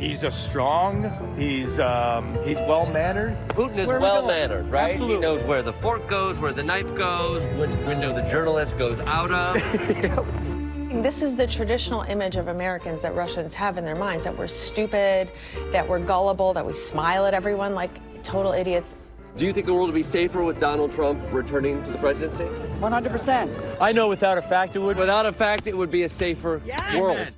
He's he's well-mannered. Putin is well-mannered, right? Absolutely. He knows where the fork goes, where the knife goes, which window the journalist goes out of. This is the traditional image of Americans that Russians have in their minds, that we're stupid, that we're gullible, that we smile at everyone like total idiots. Do you think the world will be safer with Donald Trump returning to the presidency? 100%. I know without a fact it would. Without a fact, it would be a safer world.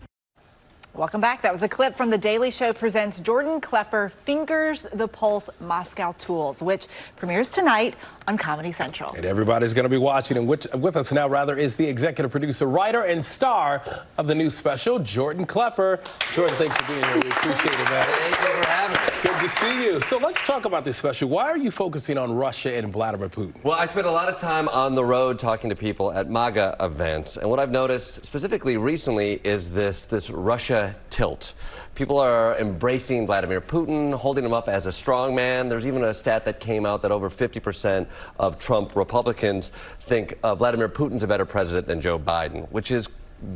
Welcome back. That was a clip from The Daily Show presents Jordan Klepper Fingers The Pulse Moscow Tools, which premieres tonight on Comedy Central. And everybody's going to be watching, and with us now, rather, is the executive producer, writer, and star of the new special, Jordan Klepper. Jordan, thanks for being here. We appreciate it, man. Thank you for having me. Good to see you. So let's talk about this special. Why are you focusing on Russia and Vladimir Putin? Well, I spent a lot of time on the road talking to people at MAGA events, and what I've noticed specifically recently is this Russia tilt. People are embracing Vladimir Putin, holding him up as a strong man. There's even a stat that came out that over 50% of Trump Republicans think Vladimir Putin's a better president than Joe Biden, which is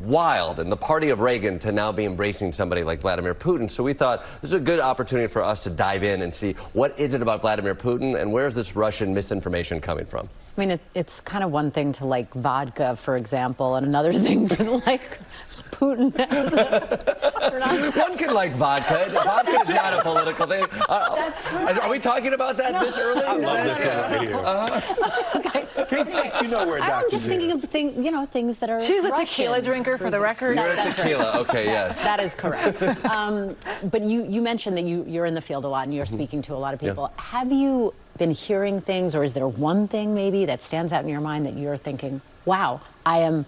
wild, and the party of Reagan to now be embracing somebody like Vladimir Putin. So we thought this is a good opportunity for us to dive in and see what is it about Vladimir Putin and where is this Russian misinformation coming from? I mean, it's kind of one thing to like vodka, for example, and another thing to like Putin. One can like vodka. Vodka is not a political thing. Are we talking about that this early? I love this one right here. Okay. You know where I'm Dr. just thinking of things that are She's a Russian. tequila drinker, for the record. You're a tequila. Okay, yes. That is correct. But you mentioned that you're in the field a lot and you're speaking to a lot of people. Yeah. Have you been hearing things, or is there one thing maybe that stands out in your mind that you're thinking, wow, I am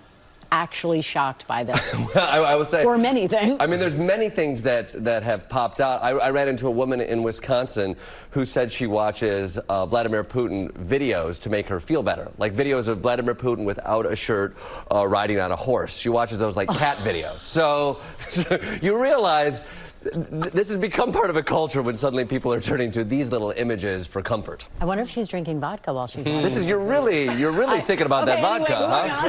actually shocked by this? Well, I would say, or many things. I mean, there's many things that have popped out. I ran into a woman in Wisconsin who said she watches Vladimir Putin videos to make her feel better, like videos of Vladimir Putin without a shirt riding on a horse. She watches those like cat videos. So you realize this has become part of a culture when suddenly people are turning to these little images for comfort. I wonder if she's drinking vodka while she's watching. This is you're really thinking about that vodka, huh?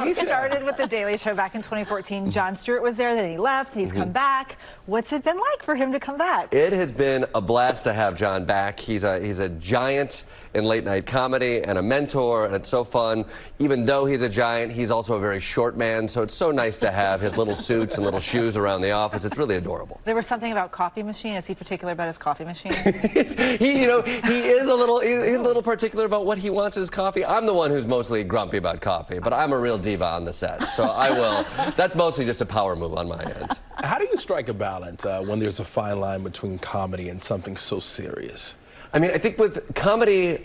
You started with The Daily Show back in 2014. Jon Stewart was there, then he left, he's come back. What's it been like for him to come back? It has been a blast to have Jon back. He's a giant in late night comedy and a mentor, and it's so fun. Even though he's a giant, he's also a very short man, so it's so nice to have his little suits and little shoes around the office. It's really adorable. There was something about coffee machine. Is he particular about his coffee machine? he is a little particular about what he wants in his coffee. I'm the one who's mostly grumpy about coffee, but I'm a real diva on the set, so I will. That's mostly just a power move on my end. How do you strike a balance when there's a fine line between comedy and something so serious? I mean, I think with comedy,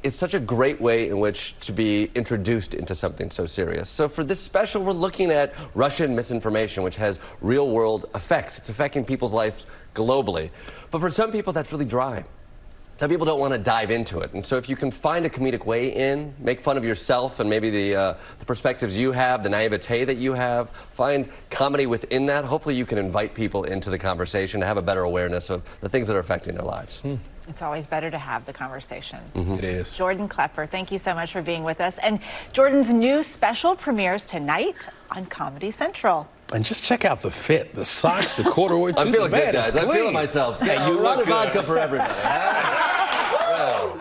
is such a great way in which to be introduced into something so serious. So for this special, we're looking at Russian misinformation, which has real-world effects. It's affecting people's lives globally. But for some people, that's really dry. Some people don't want to dive into it. And so if you can find a comedic way in, make fun of yourself and maybe the perspectives you have, the naivete that you have, find comedy within that, hopefully you can invite people into the conversation to have a better awareness of the things that are affecting their lives. It's always better to have the conversation. It is. Jordan Klepper, thank you so much for being with us. And Jordan's new special premieres tonight on Comedy Central. And just check out the fit, the socks, the corduroy. I'm feeling good, guys. I'm feeling myself. Hey, you look run good. vodka for everybody.